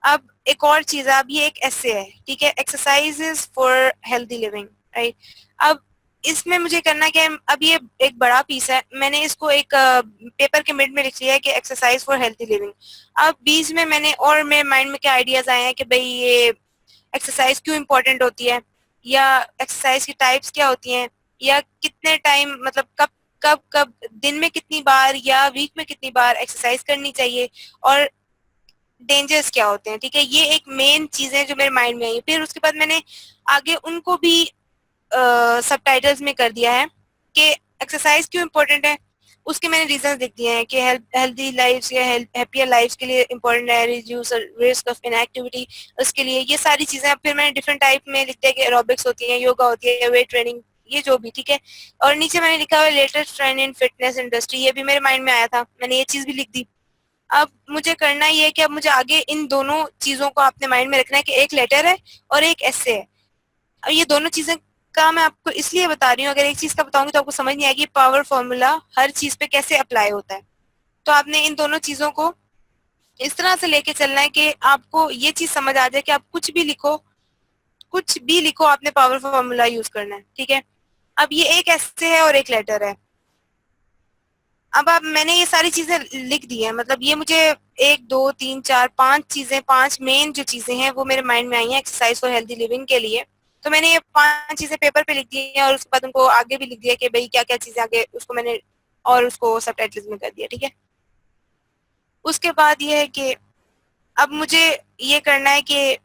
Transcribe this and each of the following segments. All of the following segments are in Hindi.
अब एक और चीज है, अब ये एक ऐसे है, ठीक है, exercises for healthy living, right. अब इसमें मुझे करना क्या है, अब ये एक बड़ा पीस है, मैंने इसको एक पेपर के मिड में लिख लिया है कि एक्सरसाइज फॉर हेल्दी लिविंग। अब बीच में मैंने और मेरे माइंड में क्या आइडियाज आए हैं कि भाई ये एक्सरसाइज क्यों इंपॉर्टेंट होती है, या एक्सरसाइज की टाइप्स क्या होती हैं, या कितने टाइम, मतलब कब कब कब दिन में कितनी बार या वीक में कितनी बार एक्सरसाइज करनी चाहिए, और डेंजर्स क्या होते हैं, ठीक है। ये एक मेन चीजें जो मेरे माइंड में आई। फिर उसके बाद मैंने आगे उनको भी सबटाइटल्स में कर दिया है कि एक्सरसाइज क्यों इम्पोर्टेंट है, उसके मैंने रीजंस लिख दिए हैं कि हेल्दी लाइफ्स या हैप्पियर लाइफ्स के लिए इम्पोर्टेंट है, रिड्यूस रिस्क ऑफ इनएक्टिविटी, उसके लिए ये सारी चीजें। फिर मैंने डिफरेंट टाइप में लिख दिया कि एरोबिक्स होती है, योगा होती है, वेट ट्रेनिंग, ये जो भी, ठीक है। और नीचे मैंने लिखा हुआ लेटेस्ट ट्रेंड इन फिटनेस इंडस्ट्री, ये भी मेरे माइंड में आया था, मैंने ये चीज भी लिख दी। अब मुझे करना ये है कि अब मुझे आगे इन दोनों चीजों को अपने माइंड में रखना है कि एक लेटर है और एक ऐसे है। अब ये दोनों चीजें का मैं आपको इसलिए बता रही हूँ, अगर एक चीज का बताऊंगी तो आपको समझ नहीं आएगी पावर फॉर्मूला हर चीज पे कैसे अप्लाई होता है। तो आपने इन दोनों चीजों को इस तरह से लेके चलना है कि आपको ये चीज समझ आ जाए कि आप कुछ भी लिखो, कुछ भी लिखो, आपने पावर फॉर्मूला यूज करना है, ठीक है। अब ये एक ऐसे है और एक लेटर है। अब आप, मैंने ये सारी चीजें लिख दी है, मतलब ये मुझे 1 2 3 4 5 चीजें, 5 मेन जो चीजें हैं वो मेरे माइंड में आई हैं एक्सरसाइज फॉर हेल्दी लिविंग के लिए। तो मैंने ये 5 चीजें पेपर पे लिख दी हैं और उसके बाद उनको आगे भी लिख दिया कि भाई क्या क्या चीजें आगे, उसको मैंने और उसको सबटाइटल्स में कर दिया, ठीक है। उसके बाद ये है कि अब मुझे ये करना है कि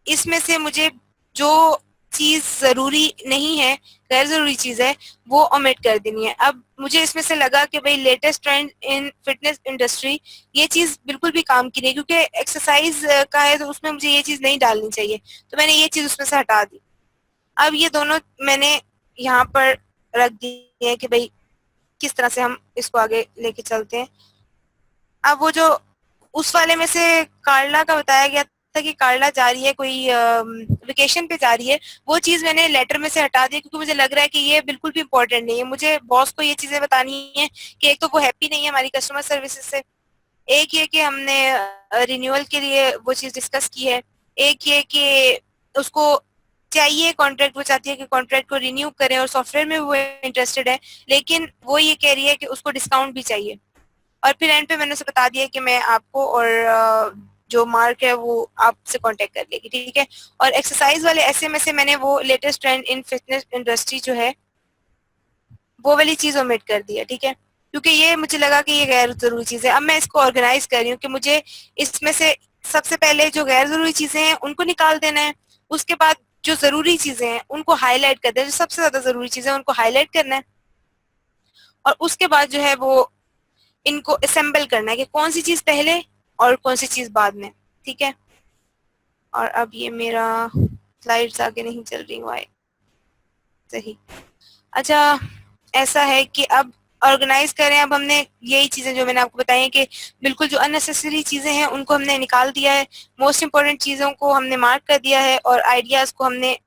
इसमें से मुझे जो चीज जरूरी नहीं है, गैर जरूरी चीज है, वो ओमिट कर देनी है। अब मुझे इसमें से लगा कि भाई लेटेस्ट ट्रेंड इन फिटनेस इंडस्ट्री, ये चीज बिल्कुल भी काम की नहीं, क्योंकि एक्सरसाइज का है तो उसमें मुझे ये चीज नहीं डालनी चाहिए, तो मैंने ये चीज उसमें से हटा दी। अब ये दोनों मैंने यहाँ पर रख दिए हैं कि भाई किस तरह से हम इसको आगे लेके चलते हैं। अब वो जो उस वाले में से कार्ला का बताया गया था कि कार्ला जा रही है कोई वेकेशन पे जा रही है, वो चीज मैंने लेटर में से हटा दी, क्योंकि मुझे लग रहा है कि ये बिल्कुल भी इम्पोर्टेंट नहीं है। मुझे बॉस को ये चीजें बतानी है कि एक तो वो हैप्पी नहीं है हमारी कस्टमर सर्विसेज से, एक ये कि हमने रिन्यूअल के लिए वो चीज डिस्कस की है, एक ये कि उसको चाहिए कॉन्ट्रैक्ट, वो चाहती है कि कॉन्ट्रैक्ट को रिन्यू करें और सॉफ्टवेयर में वो इंटरेस्टेड है, लेकिन वो ये कह रही है कि उसको डिस्काउंट भी चाहिए। और फिर एंड पे मैंने उसे बता दिया कि मैं आपको और जो मार्क है वो आपसे कांटेक्ट कर लेगी, ठीक है। और एक्सरसाइज वाले ऐसे में से मैंने वो लेटेस्ट ट्रेंड इन फिटनेस इंडस्ट्री जो है वो वाली चीज ओमिट कर दी है, ठीक है, क्योंकि ये मुझे लगा कि ये गैर जरूरी चीज है। अब मैं इसको ऑर्गेनाइज कर रही हूँ कि मुझे इसमें से सबसे पहले जो गैर जरूरी चीजें हैं उनको निकाल देना है, उसके बाद जो जरूरी चीजें हैं उनको हाईलाइट कर देना है, जो सबसे ज्यादा जरूरी चीजें हैं उनको हाईलाइट करना है, और उसके बाद जो है वो इनको असेंबल करना है कि कौन सी चीज पहले और कौन सी चीज बाद में, ठीक है। और अब ये मेरा स्लाइड्स आगे नहीं चल रही हुआ है, सही। अच्छा, ऐसा है कि अब ऑर्गेनाइज करें। अब हमने यही चीजें जो मैंने आपको बताई हैं कि बिल्कुल जो अननेसेसरी चीजें हैं उनको हमने निकाल दिया है, मोस्ट इंपोर्टेंट चीजों को हमने मार्क कर दिया है, और आइडियाज को हमने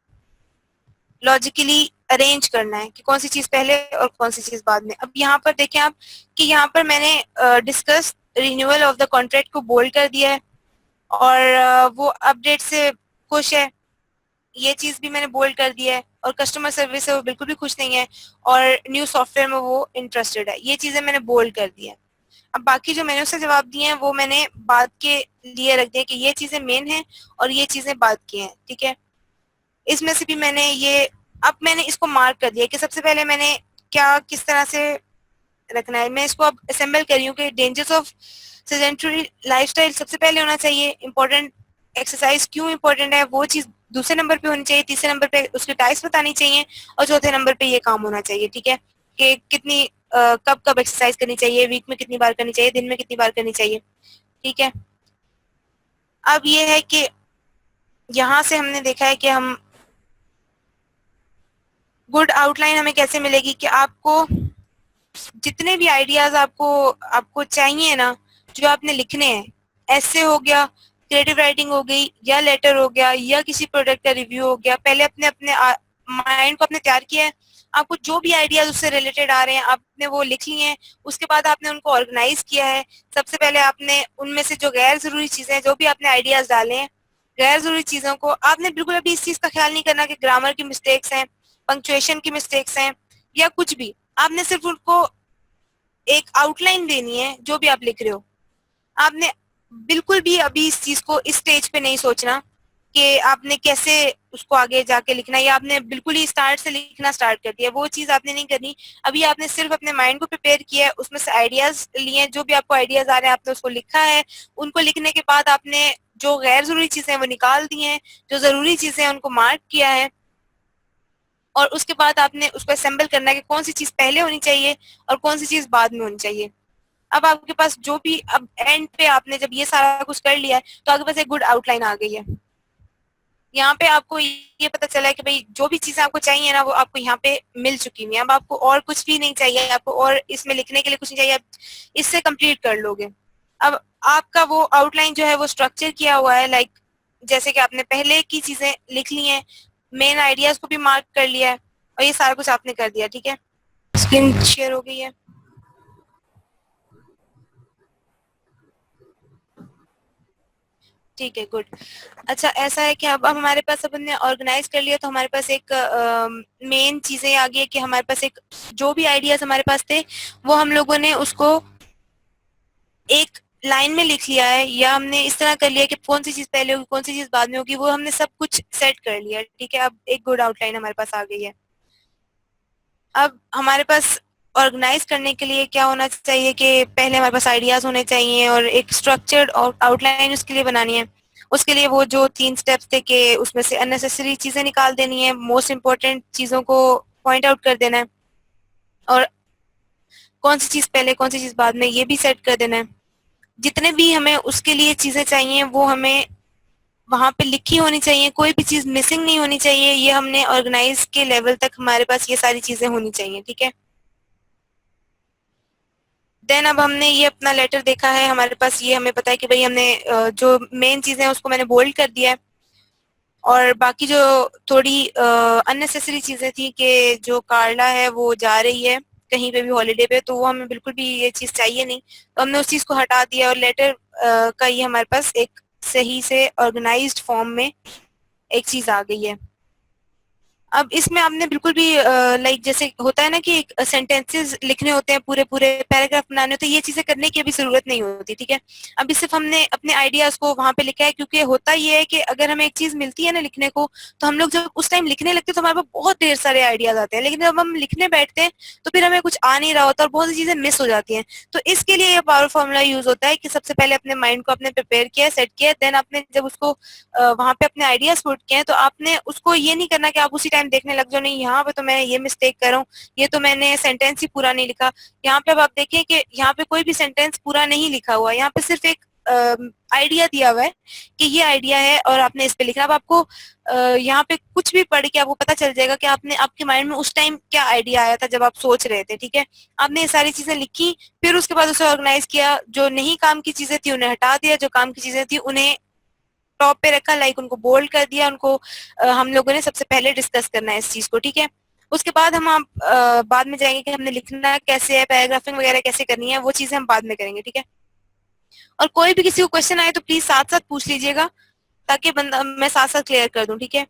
लॉजिकली अरेंज करना है कि कौन सी चीज पहले और कौन सी चीज बाद में। अब यहाँ पर देखें आप कि यहाँ पर मैंने discuss renewal of the contract को बोल्ड कर दिया है, और वो अपडेट से खुश है, ये चीज भी मैंने बोल्ड कर दिया है, और कस्टमर सर्विस से वो बिल्कुल भी खुश नहीं है, और न्यू सॉफ्टवेयर में वो इंटरेस्टेड है, ये चीजें मैंने बोल्ड कर दी है। अब बाकी जो मैंने उससे जवाब दिए हैं वो मैंने बाद के लिए रख दिया कि ये चीजें मेन हैं और ये चीजें बाद की हैं, ठीक है। इसमें से भी मैंने ये, अब मैंने इसको मार्क कर दिया कि सबसे पहले मैंने क्या किस तरह से रखना है। मैं इसको अब असेंबल कर रही हूँ कि डेंजर्स ऑफ सेडेंटरी लाइफस्टाइल सबसे पहले होना चाहिए, इंपॉर्टेंट एक्सरसाइज क्यों इंपॉर्टेंट है वो चीज दूसरे नंबर पे होनी चाहिए, तीसरे नंबर पे उसकी टाइप्स बतानी चाहिए, और चौथे नंबर पे ये काम होना चाहिए, ठीक है, कि कितनी कब कब एक्सरसाइज करनी चाहिए, वीक में कितनी बार करनी चाहिए, दिन में कितनी बार करनी चाहिए, ठीक है। अब ये है कि यहाँ से हमने देखा है कि हम गुड आउटलाइन हमें कैसे मिलेगी, कि आपको जितने भी आइडियाज आपको आपको चाहिए ना, जो आपने लिखने हैं, ऐसे हो गया, क्रिएटिव राइटिंग हो गई, या लेटर हो गया, या किसी प्रोडक्ट का रिव्यू हो गया, पहले अपने अपने माइंड को अपने तैयार किया है, आपको जो भी आइडियाज उससे रिलेटेड आ रहे हैं आपने वो लिख लिए हैं। उसके बाद आपने उनको ऑर्गेनाइज किया है। सबसे पहले आपने उनमें से जो गैर जरूरी चीजें हैं, जो भी आपने आइडियाज डाले हैं, गैर जरूरी चीजों को आपने बिल्कुल अभी इस चीज का ख्याल नहीं करना कि ग्रामर की मिस्टेक्स हैं, पंक्चुएशन की मिस्टेक्स हैं या कुछ भी। आपने सिर्फ उनको एक आउटलाइन देनी है जो भी आप लिख रहे हो। आपने बिल्कुल भी अभी इस चीज को इस स्टेज पे नहीं सोचना कि आपने कैसे उसको आगे जाके लिखना है, या आपने बिल्कुल ही स्टार्ट से लिखना स्टार्ट कर दिया। वो चीज आपने नहीं करनी। अभी आपने सिर्फ अपने माइंड को प्रिपेयर किया है, उसमें से आइडियाज लिए हैं, जो भी आपको आइडियाज आ रहे हैं आपने उसको लिखा है। उनको लिखने के बाद आपने जो गैर जरूरी चीजें हैं वो निकाल दी हैं, जो जरूरी चीजें हैं उनको मार्क किया है, और उसके बाद आपने उसको असेंबल करना है कि कौन सी चीज पहले होनी चाहिए और कौन सी चीज बाद में होनी चाहिए। अब आपके पास जो भी, अब एंड पे आपने जब ये सारा कुछ कर लिया है तो आपके पास एक गुड आउटलाइन आ गई है। यहाँ पे आपको ये पता चला है कि भाई जो भी चीजें आपको चाहिए ना वो आपको यहाँ पे मिल चुकी हैं। अब आपको और कुछ भी नहीं चाहिए, आपको और इसमें लिखने के लिए कुछ नहीं चाहिए, आप इससे कंप्लीट कर लोगे। अब आपका वो आउटलाइन जो है वो स्ट्रक्चर किया हुआ है, लाइक जैसे कि आपने पहले की चीजें लिख ली हैं, मेन आइडियाज को भी मार्क कर लिया है, और ये सारा कुछ आपने कर दिया। ठीक है, स्क्रीन शेयर हो गई है। ठीक है, गुड। अच्छा, ऐसा है कि अब हमारे पास, अब हमने ऑर्गेनाइज कर लिया तो हमारे पास एक मेन चीजें आ गई है कि हमारे पास एक जो भी आइडियाज हमारे पास थे वो हम लोगों ने उसको एक लाइन में लिख लिया है, या हमने इस तरह कर लिया कि कौन सी चीज पहले होगी कौन सी चीज बाद में होगी, वो हमने सब कुछ सेट कर लिया। ठीक है, अब एक गुड आउटलाइन हमारे पास आ गई है। अब हमारे पास ऑर्गेनाइज करने के लिए क्या होना चाहिए कि पहले हमारे पास आइडियाज होने चाहिए और एक स्ट्रक्चर्ड और आउटलाइन उसके लिए बनानी है। उसके लिए वो जो 3 स्टेप्स थे कि उसमें से अननेसेसरी चीजें निकाल देनी है, मोस्ट इम्पोर्टेंट चीजों को पॉइंट आउट कर देना है, और कौन सी चीज पहले कौन सी चीज बाद में ये भी सेट कर देना है। जितने भी हमें उसके लिए चीजें चाहिए वो हमें वहां पे लिखी होनी चाहिए, कोई भी चीज मिसिंग नहीं होनी चाहिए। ये हमने ऑर्गेनाइज के लेवल तक हमारे पास ये सारी चीजें होनी चाहिए। ठीक है, देन अब हमने ये अपना लेटर देखा है, हमारे पास ये हमें पता है कि भाई हमने जो मेन चीजें हैं उसको मैंने बोल्ड कर दिया है, और बाकी जो थोड़ी अननेसेसरी चीजें थी कि जो कार्ला है वो जा रही है कहीं पे भी हॉलीडे पे, तो वो हमें बिल्कुल भी ये चीज चाहिए नहीं, तो हमने उस चीज को हटा दिया, और लेटर का ये हमारे पास एक सही से ऑर्गेनाइज्ड फॉर्म में एक चीज आ गई है। अब इसमें आपने बिल्कुल भी लाइक जैसे होता है ना कि एक सेंटेंसेस लिखने होते हैं, पूरे पूरे पैराग्राफ बनाने होते हैं, ये चीजें करने की अभी जरूरत नहीं होती। ठीक है, अभी सिर्फ हमने अपने आइडियाज को वहां पे लिखा है, क्योंकि होता ये है कि अगर हमें एक चीज मिलती है ना लिखने को, तो हम लोग जब उस टाइम लिखने लगते हैं तो हमारे पास बहुत ढेर सारे आइडियाज आते हैं, लेकिन जब हम लिखने बैठते हैं तो फिर हमें कुछ आ नहीं रहा होता और बहुत सी चीजें मिस हो जाती हैं। तो इसके लिए ये पावर फॉर्मूला यूज होता है कि सबसे पहले अपने माइंड को आपने प्रिपेयर किया, सेट किया, देन आपने जब उसको वहां पे अपने आइडियाज पुट किए हैं तो आपने उसको ये नहीं करना कि आप उसी टाइम देखने लग जाओ, नहीं यहाँ पे तो मैं ये मिस्टेक कर रहा हूँ, ये तो मैंने सेंटेंस ही पूरा नहीं लिखा। यहाँ पे अब आप देखें कि यहाँ पे कोई भी सेंटेंस पूरा नहीं लिखा हुआ, यहाँ पे सिर्फ एक आइडिया दिया हुआ है कि ये आइडिया है और आपने इस पे लिखना। अब आपको यहाँ पे कुछ भी पढ़ के आपको पता चल जाएगा कि आपने आपके माइंड में उस टाइम क्या आइडिया आया था जब आप सोच रहे थे। ठीक है, आपने ये सारी चीजें लिखी, फिर उसके बाद उसे ऑर्गेनाइज किया, जो नहीं काम की चीजें थी उन्हें हटा दिया, जो काम की चीजें थी उन्हें टॉप पे रखा, लाइक उनको बोल्ड कर दिया, उनको हम लोगों ने सबसे पहले डिस्कस करना है इस चीज को। ठीक है, उसके बाद हम आप बाद में जाएंगे कि हमने लिखना कैसे है, पैराग्राफिंग वगैरह कैसे करनी है, वो चीजें हम बाद में करेंगे। ठीक है, और कोई भी किसी को क्वेश्चन आए तो प्लीज साथ साथ पूछ लीजिएगा, ताकि बंदा मैं साथ साथ क्लियर कर दूं। ठीक है,